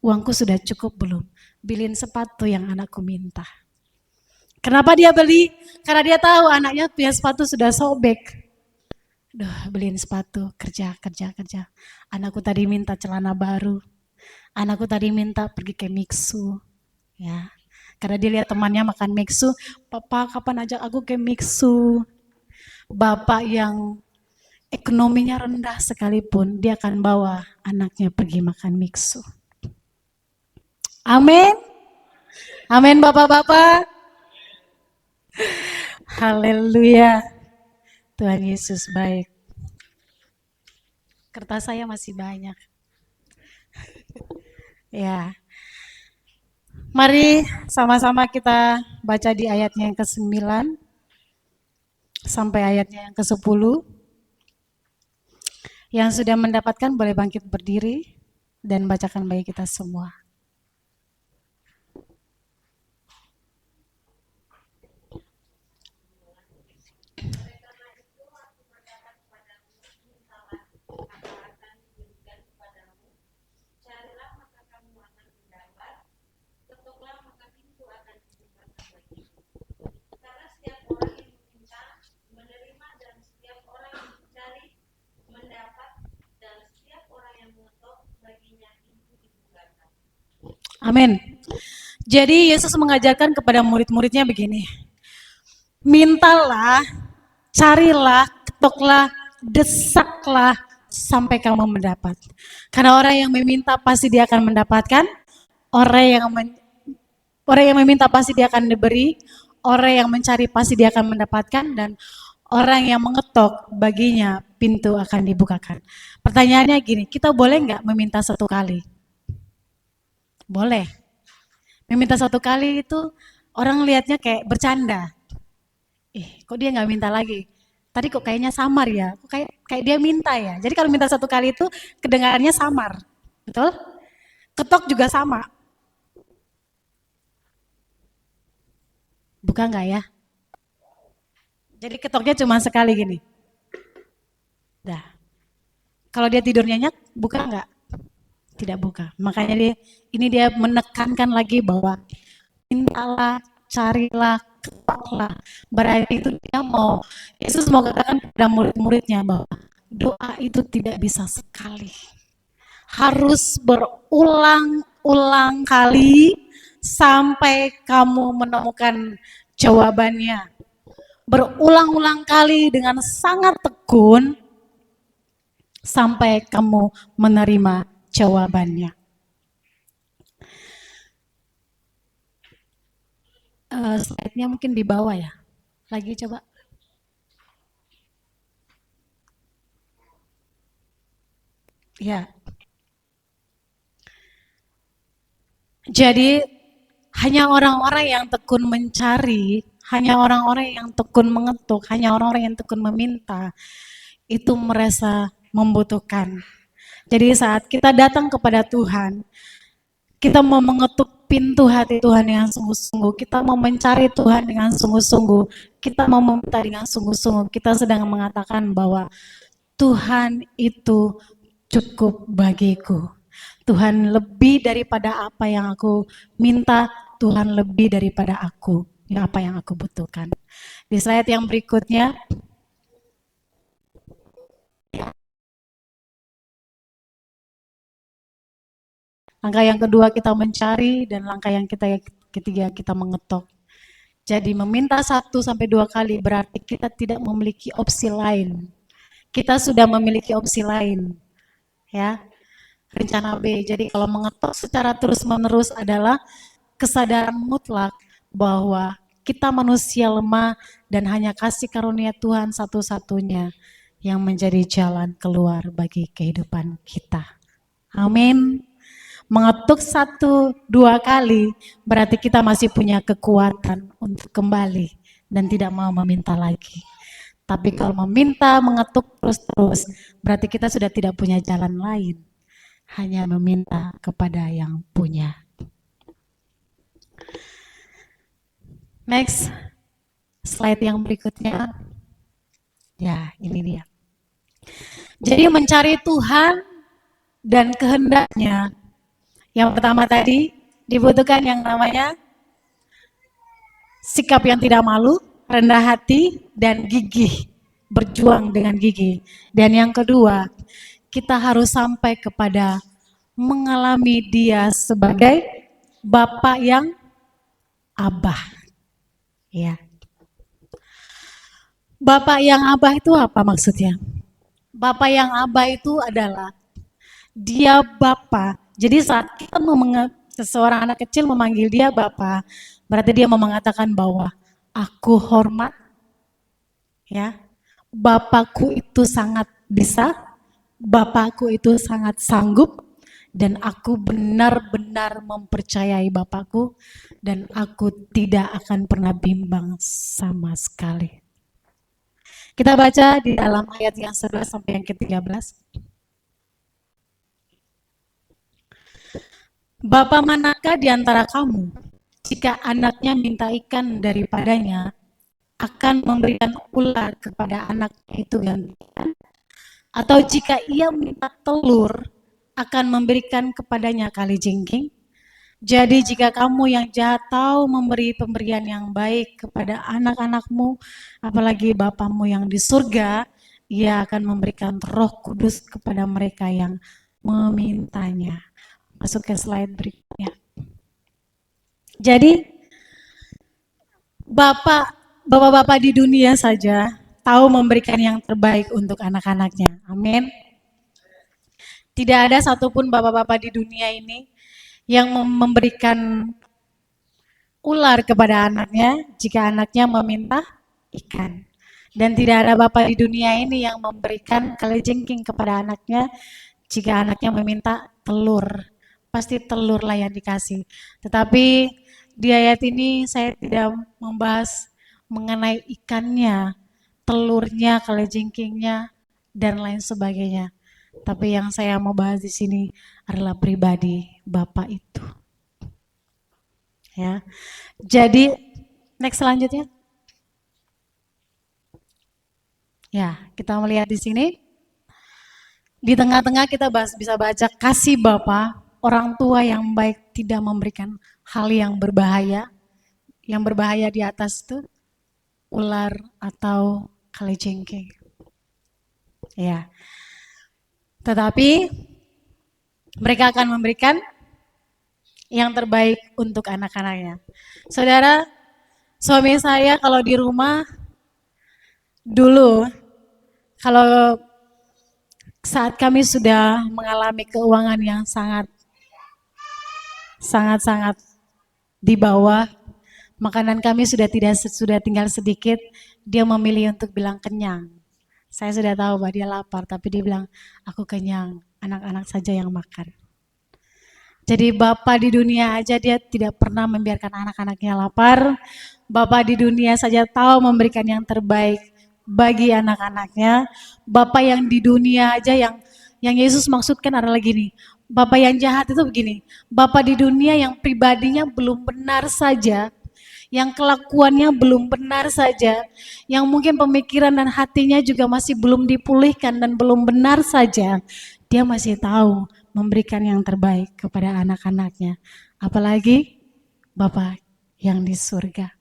Uangku sudah cukup belum? Beliin sepatu yang anakku minta. Kenapa dia beli? Karena dia tahu anaknya punya sepatu sudah sobek. Beliin sepatu, kerja. Anakku tadi minta celana baru. Anakku tadi minta pergi ke Mixu. Ya. Karena dia lihat temannya makan Mixu, papa kapan ajak aku ke Mixu? Bapak yang ekonominya rendah sekalipun, dia akan bawa anaknya pergi makan Mixu. Amin. Amin bapak-bapak. Haleluya. Tuhan Yesus baik. Kertas saya masih banyak. Ya. Mari sama-sama kita baca di ayatnya yang ke-9 sampai ayatnya yang ke-10. Yang sudah mendapatkan boleh bangkit berdiri dan bacakan bagi kita semua. Amin. Jadi Yesus mengajarkan kepada murid-muridnya begini, mintalah, carilah, ketoklah, desaklah sampai kamu mendapat. Karena orang yang meminta pasti dia akan mendapatkan, orang yang orang yang meminta pasti dia akan diberi, orang yang mencari pasti dia akan mendapatkan, dan orang yang mengetok baginya pintu akan dibukakan. Pertanyaannya gini, kita boleh nggak meminta satu kali? Boleh. Meminta satu kali itu orang lihatnya kayak bercanda. Kok dia nggak minta lagi? Tadi kok kayaknya samar ya? Kok kayak dia minta ya? Jadi kalau minta satu kali itu kedengarannya samar, betul? Ketok juga sama. Buka nggak ya? Jadi ketoknya cuma sekali gini. Dah. Kalau dia tidur nyenyak, buka nggak? Tidak buka. Makanya dia menekankan lagi bahwa mintalah, carilah, ketoklah. Berarti itu Yesus mau katakan kepada murid-muridnya bahwa doa itu tidak bisa sekali. Harus berulang-ulang kali sampai kamu menemukan jawabannya. Berulang-ulang kali dengan sangat tekun sampai kamu menerima jawabannya. Slide-nya mungkin di bawah ya. Lagi coba. Ya. Jadi hanya orang-orang yang tekun mencari, hanya orang-orang yang tekun mengetuk, hanya orang-orang yang tekun meminta, itu merasa membutuhkan. Jadi saat kita datang kepada Tuhan, kita mau mengetuk pintu hati Tuhan dengan sungguh-sungguh, kita mau mencari Tuhan dengan sungguh-sungguh, kita mau meminta dengan sungguh-sungguh, kita sedang mengatakan bahwa Tuhan itu cukup bagiku. Tuhan lebih daripada apa yang aku minta, Tuhan lebih daripada apa yang aku butuhkan. Di slide yang berikutnya, langkah yang kedua kita mencari, dan langkah yang ketiga kita mengetok. Jadi meminta 1-2 kali berarti kita tidak memiliki opsi lain. Kita sudah memiliki opsi lain, ya. Rencana B. Jadi kalau mengetok secara terus-menerus adalah kesadaran mutlak bahwa kita manusia lemah dan hanya kasih karunia Tuhan satu-satunya yang menjadi jalan keluar bagi kehidupan kita. Amin. Mengetuk 1-2 kali berarti kita masih punya kekuatan untuk kembali dan tidak mau meminta lagi. Tapi kalau meminta, mengetuk terus-terus, berarti kita sudah tidak punya jalan lain. Hanya meminta kepada yang punya. Next, slide yang berikutnya. Ya, ini dia. Jadi mencari Tuhan dan kehendaknya. Yang pertama tadi, dibutuhkan yang namanya sikap yang tidak malu, rendah hati, dan gigih. Berjuang dengan gigih. Dan yang kedua, kita harus sampai kepada mengalami Dia sebagai Bapa yang Abah. Ya. Bapak yang Abah itu apa maksudnya? Bapak yang Abah itu adalah Dia Bapa. Jadi saat kita seseorang anak kecil memanggil Dia Bapa, berarti dia mau mengatakan bahwa aku hormat, ya. Bapakku itu sangat bisa, Bapakku itu sangat sanggup, dan aku benar-benar mempercayai Bapakku, dan aku tidak akan pernah bimbang sama sekali. Kita baca di dalam ayat yang 11 sampai yang ke-13. Bapa manakah di antara kamu, jika anaknya minta ikan daripadanya, akan memberikan ular kepada anaknya itu yang ikan? Atau jika ia minta telur, akan memberikan kepadanya kalijengking? Jadi jika kamu yang jahat tahu memberi pemberian yang baik kepada anak-anakmu, apalagi Bapamu yang di surga, Ia akan memberikan Roh Kudus kepada mereka yang memintanya. Masuk ke slide berikutnya. Jadi bapak-bapak di dunia saja tahu memberikan yang terbaik untuk anak-anaknya. Amin. Tidak ada satupun bapak-bapak di dunia ini yang memberikan ular kepada anaknya jika anaknya meminta ikan. Dan tidak ada bapak di dunia ini yang memberikan kalajengking kepada anaknya jika anaknya meminta telur. Pasti telurlah yang dikasih. Tetapi di ayat ini saya tidak membahas mengenai ikannya, telurnya, kalajengkingnya, dan lain sebagainya. Tapi yang saya mau bahas di sini adalah pribadi bapak itu. Ya. Jadi next selanjutnya. Ya, kita melihat di sini. Di tengah-tengah kita bisa baca kasih Bapa, orang tua yang baik tidak memberikan hal yang berbahaya. Yang berbahaya di atas itu ular atau kalajengking. Ya. Tetapi mereka akan memberikan yang terbaik untuk anak-anaknya. Saudara, suami saya kalau di rumah dulu, kalau saat kami sudah mengalami keuangan yang sangat di bawah, makanan kami sudah tinggal sedikit, dia memilih untuk bilang kenyang. Saya sudah tahu bahwa dia lapar, tapi dia bilang, aku kenyang, anak-anak saja yang makan. Jadi Bapak di dunia aja dia tidak pernah membiarkan anak-anaknya lapar. Bapak di dunia saja tahu memberikan yang terbaik bagi anak-anaknya. Bapak yang di dunia aja yang Yesus maksudkan adalah gini. Bapak yang jahat itu begini. Bapak di dunia yang pribadinya belum benar saja, yang kelakuannya belum benar saja, yang mungkin pemikiran dan hatinya juga masih belum dipulihkan dan belum benar saja, dia masih tahu memberikan yang terbaik kepada anak-anaknya. Apalagi Bapak yang di surga.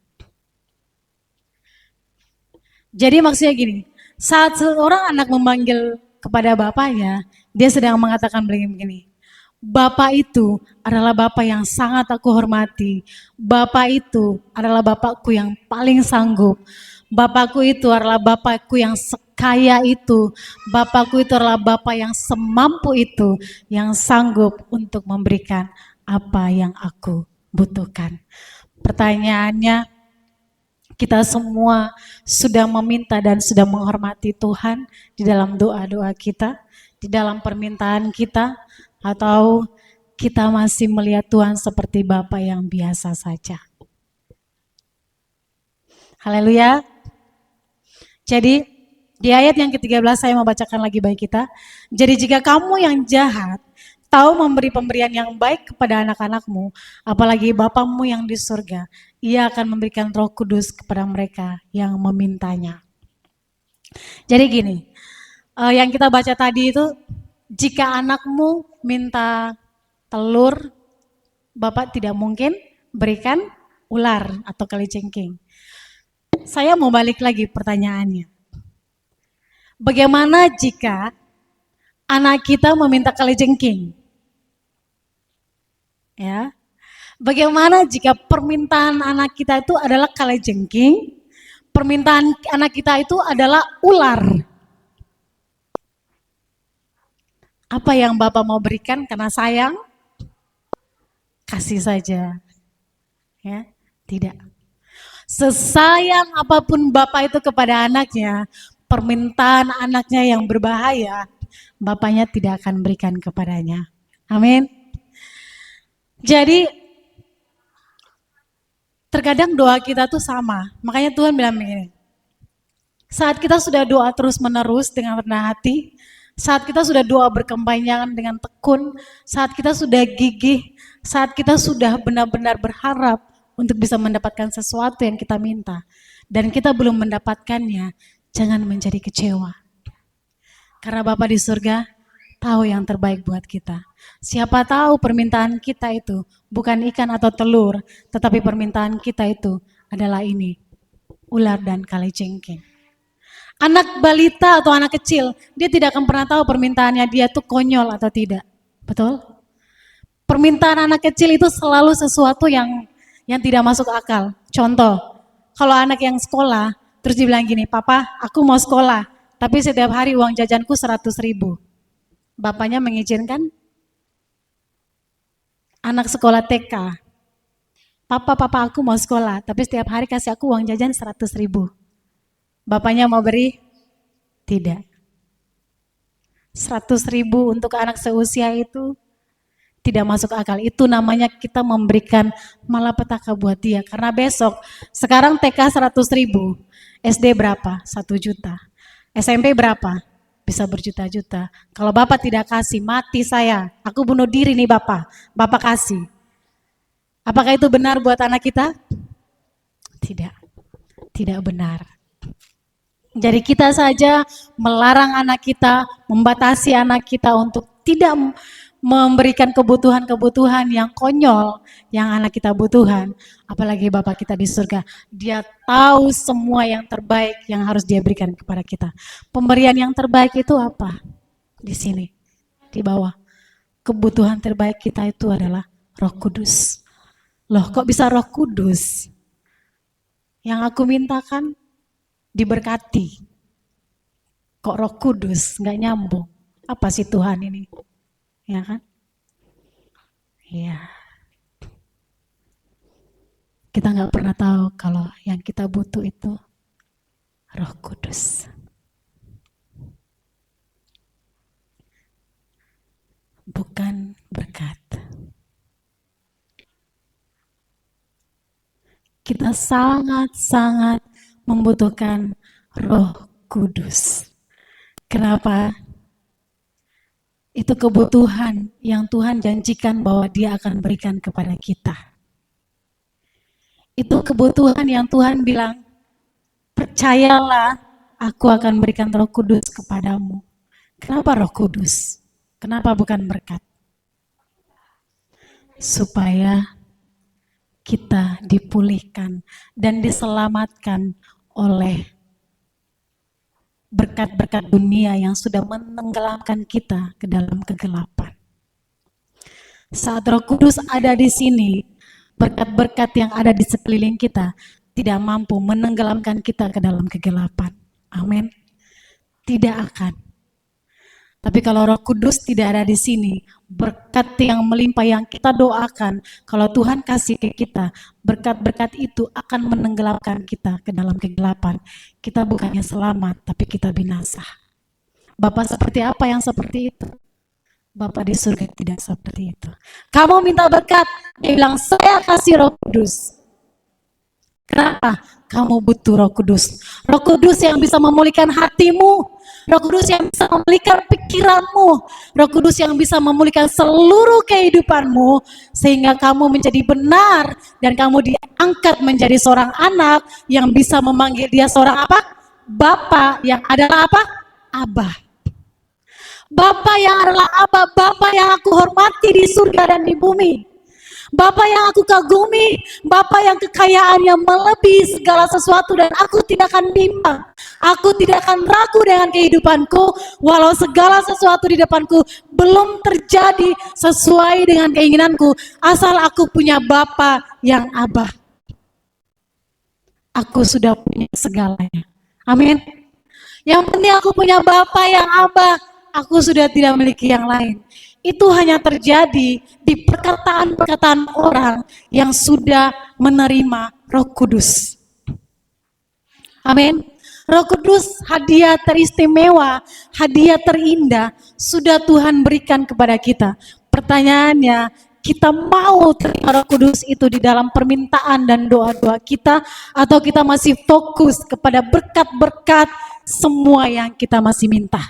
Jadi maksudnya gini, saat seorang anak memanggil kepada bapaknya, dia sedang mengatakan begini, Bapak itu adalah Bapak yang sangat aku hormati. Bapak itu adalah Bapakku yang paling sanggup. Bapakku itu adalah Bapakku yang sekaya itu. Bapakku itu adalah Bapak yang semampu itu, yang sanggup untuk memberikan apa yang aku butuhkan. Pertanyaannya, kita semua sudah meminta dan sudah menghormati Tuhan di dalam doa-doa kita, di dalam permintaan kita, atau kita masih melihat Tuhan seperti Bapa yang biasa saja. Haleluya. Jadi di ayat yang ke-13 saya membacakan lagi bagi kita. Jadi jika kamu yang jahat tahu memberi pemberian yang baik kepada anak-anakmu, apalagi Bapamu yang di surga, Ia akan memberikan Roh Kudus kepada mereka yang memintanya. Jadi gini, yang kita baca tadi itu, jika anakmu minta telur, Bapak tidak mungkin berikan ular atau kalajengking. Saya mau balik lagi pertanyaannya. Bagaimana jika anak kita meminta kalajengking? Ya. Bagaimana jika permintaan anak kita itu adalah kalajengking, permintaan anak kita itu adalah ular? Apa yang Bapak mau berikan karena sayang? Kasih saja. Ya, tidak. Sesayang apapun Bapak itu kepada anaknya, permintaan anaknya yang berbahaya, Bapaknya tidak akan berikan kepadanya. Amin. Jadi terkadang doa kita tuh sama. Makanya Tuhan bilang begini. Saat kita sudah doa terus menerus dengan rendah hati, saat kita sudah doa berkepanjangan dengan tekun, saat kita sudah gigih, saat kita sudah benar-benar berharap untuk bisa mendapatkan sesuatu yang kita minta, dan kita belum mendapatkannya, jangan menjadi kecewa. Karena Bapa di surga tahu yang terbaik buat kita. Siapa tahu permintaan kita itu bukan ikan atau telur, tetapi permintaan kita itu adalah ini, ular dan kalajengking. Anak balita atau anak kecil, dia tidak akan pernah tahu permintaannya dia tuh konyol atau tidak. Betul? Permintaan anak kecil itu selalu sesuatu yang yang tidak masuk akal. Contoh, kalau anak yang sekolah, terus dibilang gini, "Papa, aku mau sekolah, tapi setiap hari uang jajanku 100.000. Bapaknya mengizinkan? Anak sekolah TK, Papa, aku mau sekolah, tapi setiap hari kasih aku uang jajan 100.000. Bapaknya mau beri? Tidak. 100.000 untuk anak seusia itu tidak masuk akal. Itu namanya kita memberikan malapetaka buat dia. Karena besok, sekarang TK 100.000, SD berapa? 1 juta. SMP berapa? Bisa berjuta-juta. Kalau Bapak tidak kasih, mati saya. Aku bunuh diri nih Bapak. Bapak kasih. Apakah itu benar buat anak kita? Tidak. Tidak benar. Jadi kita saja melarang anak kita, membatasi anak kita untuk tidak memberikan kebutuhan-kebutuhan yang konyol yang anak kita butuhkan. Apalagi Bapak kita di surga, Dia tahu semua yang terbaik yang harus Dia berikan kepada kita. Pemberian yang terbaik itu apa? Di sini, di bawah. Kebutuhan terbaik kita itu adalah Roh Kudus. Loh, kok bisa Roh Kudus? Yang aku mintakan diberkati. Kok Roh Kudus nggak nyambung? Apa sih Tuhan ini? Ya kan? Iya. Kita nggak pernah tahu kalau yang kita butuh itu Roh Kudus. Bukan berkat. Kita sangat-sangat membutuhkan Roh Kudus. Kenapa? Itu kebutuhan yang Tuhan janjikan bahwa Dia akan berikan kepada kita. Itu kebutuhan yang Tuhan bilang, percayalah, aku akan berikan Roh Kudus kepadamu. Kenapa Roh Kudus? Kenapa bukan berkat? Supaya kita dipulihkan dan diselamatkan oleh berkat-berkat dunia yang sudah menenggelamkan kita ke dalam kegelapan. Saat Roh Kudus ada di sini, berkat-berkat yang ada di sekeliling kita tidak mampu menenggelamkan kita ke dalam kegelapan. Amin. Tidak akan. Tapi kalau Roh Kudus tidak ada di sini, berkat yang melimpah yang kita doakan, kalau Tuhan kasih ke kita, berkat-berkat itu akan menenggelamkan kita ke dalam kegelapan. Kita bukannya selamat, tapi kita binasa. Bapak seperti apa yang seperti itu? Bapak di surga tidak seperti itu. Kamu minta berkat, Dia bilang, saya kasih Roh Kudus. Kenapa? Kamu butuh Roh Kudus. Roh Kudus yang bisa memulihkan hatimu. Roh Kudus yang bisa memulihkan pikiranmu. Roh Kudus yang bisa memulihkan seluruh kehidupanmu. Sehingga kamu menjadi benar. Dan kamu diangkat menjadi seorang anak yang bisa memanggil Dia seorang apa? Bapa yang adalah apa? Abah. Bapa yang adalah Abah. Bapa yang aku hormati di surga dan di bumi. Bapa yang aku kagumi, Bapa yang kekayaannya melebihi segala sesuatu dan aku tidak akan bimbang. Aku tidak akan ragu dengan kehidupanku, walau segala sesuatu di depanku belum terjadi sesuai dengan keinginanku, asal aku punya Bapa yang Abah. Aku sudah punya segalanya. Amin. Yang penting aku punya Bapa yang Abah, aku sudah tidak memiliki yang lain. Itu hanya terjadi di perkataan-perkataan orang yang sudah menerima Roh Kudus. Amin. Roh Kudus hadiah teristimewa, hadiah terindah sudah Tuhan berikan kepada kita. Pertanyaannya, kita mau terima Roh Kudus itu di dalam permintaan dan doa-doa kita, atau kita masih fokus kepada berkat-berkat semua yang kita masih minta?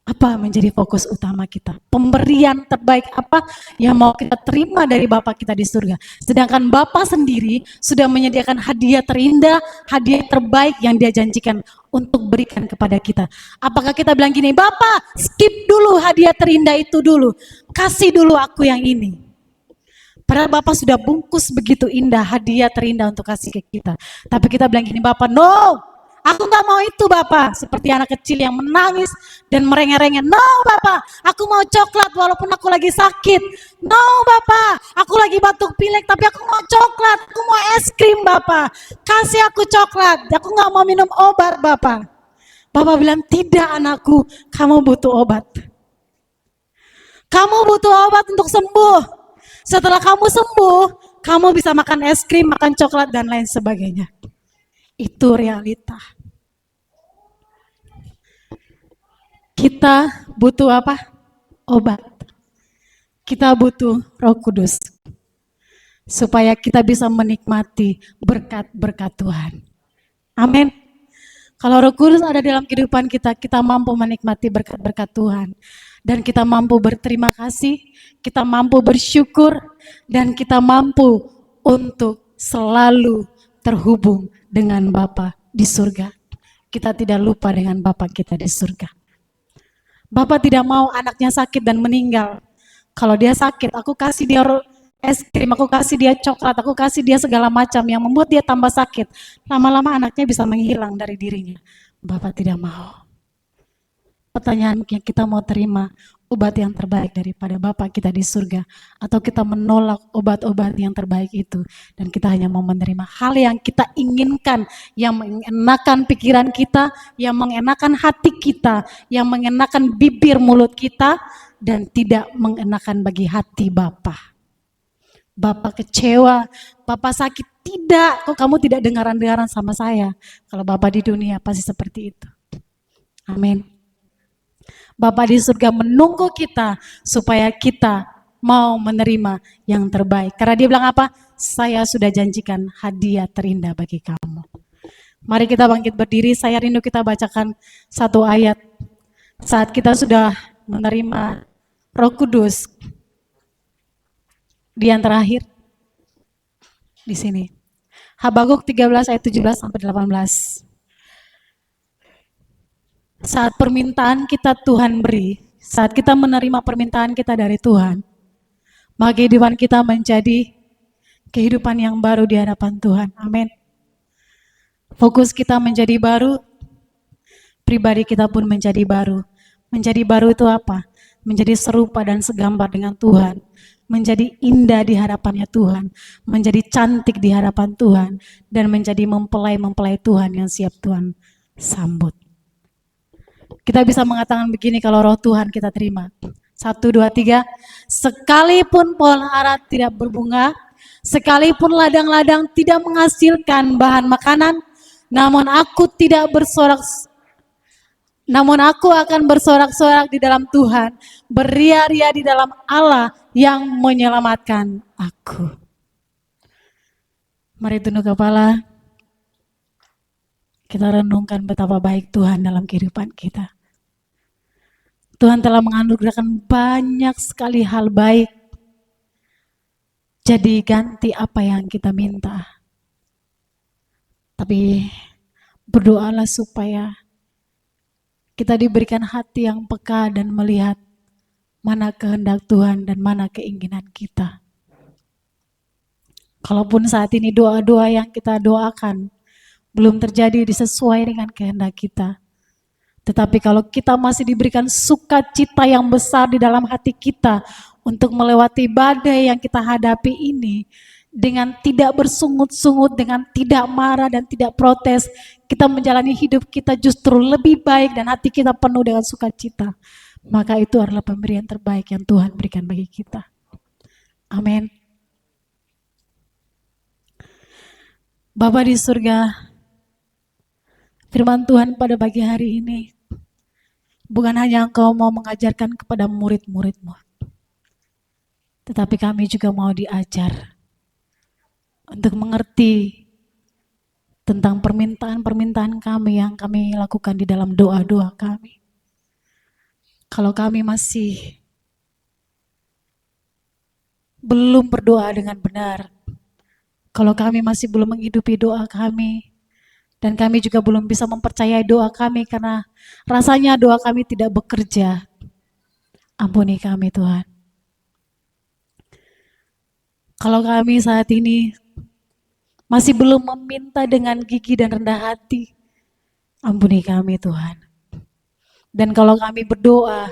Apa menjadi fokus utama kita? Pemberian terbaik apa yang mau kita terima dari Bapa kita di surga? Sedangkan Bapa sendiri sudah menyediakan hadiah terindah, hadiah terbaik yang Dia janjikan untuk berikan kepada kita. Apakah kita bilang gini, Bapa skip dulu hadiah terindah itu dulu, kasih dulu aku yang ini. Padahal Bapa sudah bungkus begitu indah hadiah terindah untuk kasih ke kita. Tapi kita bilang gini, Bapa, no, Aku nggak mau itu Bapak. Seperti anak kecil yang menangis dan merengek-rengek. No Bapak, aku mau coklat walaupun aku lagi sakit. No Bapak, aku lagi batuk pilek tapi aku mau coklat. Aku mau es krim Bapak. Kasih aku coklat. Aku nggak mau minum obat Bapak. Bapak bilang, tidak anakku, kamu butuh obat. Kamu butuh obat untuk sembuh. Setelah kamu sembuh, kamu bisa makan es krim, makan coklat, dan lain sebagainya. Itu realita. Kita butuh apa? Obat. Kita butuh Roh Kudus. Supaya kita bisa menikmati berkat-berkat Tuhan. Amin. Kalau Roh Kudus ada dalam kehidupan kita, kita mampu menikmati berkat-berkat Tuhan. Dan kita mampu berterima kasih, kita mampu bersyukur, dan kita mampu untuk selalu terhubung dengan Bapa di surga. Kita tidak lupa dengan Bapa kita di surga. Bapa tidak mau anaknya sakit dan meninggal. Kalau dia sakit, aku kasih dia es krim, aku kasih dia coklat, aku kasih dia segala macam yang membuat dia tambah sakit. Lama-lama anaknya bisa menghilang dari dirinya. Bapa tidak mau. Pertanyaan yang kita mau terima obat yang terbaik daripada Bapa kita di surga, atau kita menolak obat-obat yang terbaik itu dan kita hanya mau menerima hal yang kita inginkan, yang mengenakan pikiran kita, yang mengenakan hati kita, yang mengenakan bibir mulut kita, dan tidak mengenakan bagi hati Bapa. Bapa kecewa, Bapa sakit, tidak, kok kamu tidak dengaran-dengaran sama saya. Kalau Bapa di dunia pasti seperti itu. Amin. Bapa di surga menunggu kita supaya kita mau menerima yang terbaik. Karena dia bilang apa? Saya sudah janjikan hadiah terindah bagi kamu. Mari kita bangkit berdiri, saya rindu kita bacakan satu ayat. Saat kita sudah menerima Roh Kudus, di yang terakhir, di sini. Habakuk 13 ayat 17 sampai 18. Saat permintaan kita Tuhan beri, saat kita menerima permintaan kita dari Tuhan, maka kehidupan kita menjadi kehidupan yang baru di hadapan Tuhan. Amin. Fokus kita menjadi baru, pribadi kita pun menjadi baru. Menjadi baru itu apa? Menjadi serupa dan segambar dengan Tuhan. Menjadi indah di hadapannya Tuhan. Menjadi cantik di hadapan Tuhan. Dan menjadi mempelai-mempelai Tuhan yang siap Tuhan sambut. Kita bisa mengatakan begini kalau roh Tuhan kita terima. 1, 2, 3. Sekalipun pohon ara tidak berbunga, sekalipun ladang-ladang tidak menghasilkan bahan makanan, namun aku akan bersorak-sorak di dalam Tuhan, beria-ria di dalam Allah yang menyelamatkan aku. Mari tunduk kepala. Kita renungkan betapa baik Tuhan dalam kehidupan kita. Tuhan telah menganugerahkan banyak sekali hal baik. Jadi ganti apa yang kita minta. Tapi berdoalah supaya kita diberikan hati yang peka dan melihat mana kehendak Tuhan dan mana keinginan kita. Kalaupun saat ini doa-doa yang kita doakan belum terjadi sesuai dengan kehendak kita. Tetapi kalau kita masih diberikan sukacita yang besar di dalam hati kita untuk melewati badai yang kita hadapi ini, dengan tidak bersungut-sungut, dengan tidak marah dan tidak protes, kita menjalani hidup kita justru lebih baik dan hati kita penuh dengan sukacita. Maka itu adalah pemberian terbaik yang Tuhan berikan bagi kita. Amin. Bapa di surga, firman Tuhan pada pagi hari ini, bukan hanya Engkau mau mengajarkan kepada murid-murid-Mu, tetapi kami juga mau diajar untuk mengerti tentang permintaan-permintaan kami yang kami lakukan di dalam doa-doa kami. Kalau kami masih belum berdoa dengan benar, kalau kami masih belum menghidupi doa kami, dan kami juga belum bisa mempercayai doa kami karena rasanya doa kami tidak bekerja. Ampuni kami Tuhan. Kalau kami saat ini masih belum meminta dengan gigih dan rendah hati, Ampuni kami Tuhan. Dan kalau kami berdoa,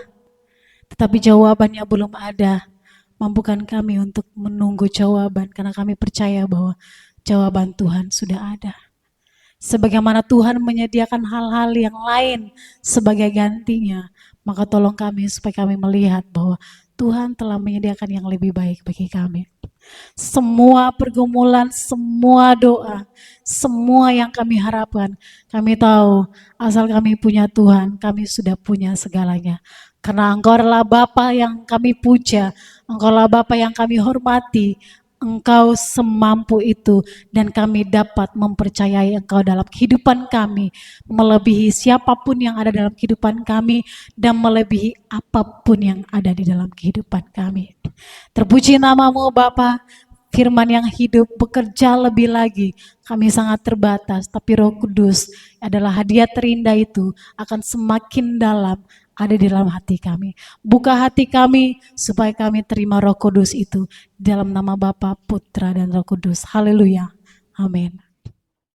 tetapi jawabannya belum ada, mampukan kami untuk menunggu jawaban, karena kami percaya bahwa jawaban Tuhan sudah ada. Sebagaimana Tuhan menyediakan hal-hal yang lain sebagai gantinya, maka tolong kami supaya kami melihat bahwa Tuhan telah menyediakan yang lebih baik bagi kami. Semua pergumulan, semua doa, semua yang kami harapkan, kami tahu asal kami punya Tuhan, kami sudah punya segalanya. Karena Engkau adalah Bapa yang kami puja, Engkau adalah Bapa yang kami hormati, Engkau semampu itu, dan kami dapat mempercayai Engkau dalam kehidupan kami, melebihi siapapun yang ada dalam kehidupan kami, dan melebihi apapun yang ada di dalam kehidupan kami. Terpuji namamu Bapa, firman yang hidup bekerja lebih lagi. Kami sangat terbatas, tapi Roh Kudus adalah hadiah terindah itu akan semakin dalam ada di dalam hati kami. Buka hati kami supaya kami terima Roh Kudus itu dalam nama Bapa, Putra, dan Roh Kudus. Haleluya. Amin.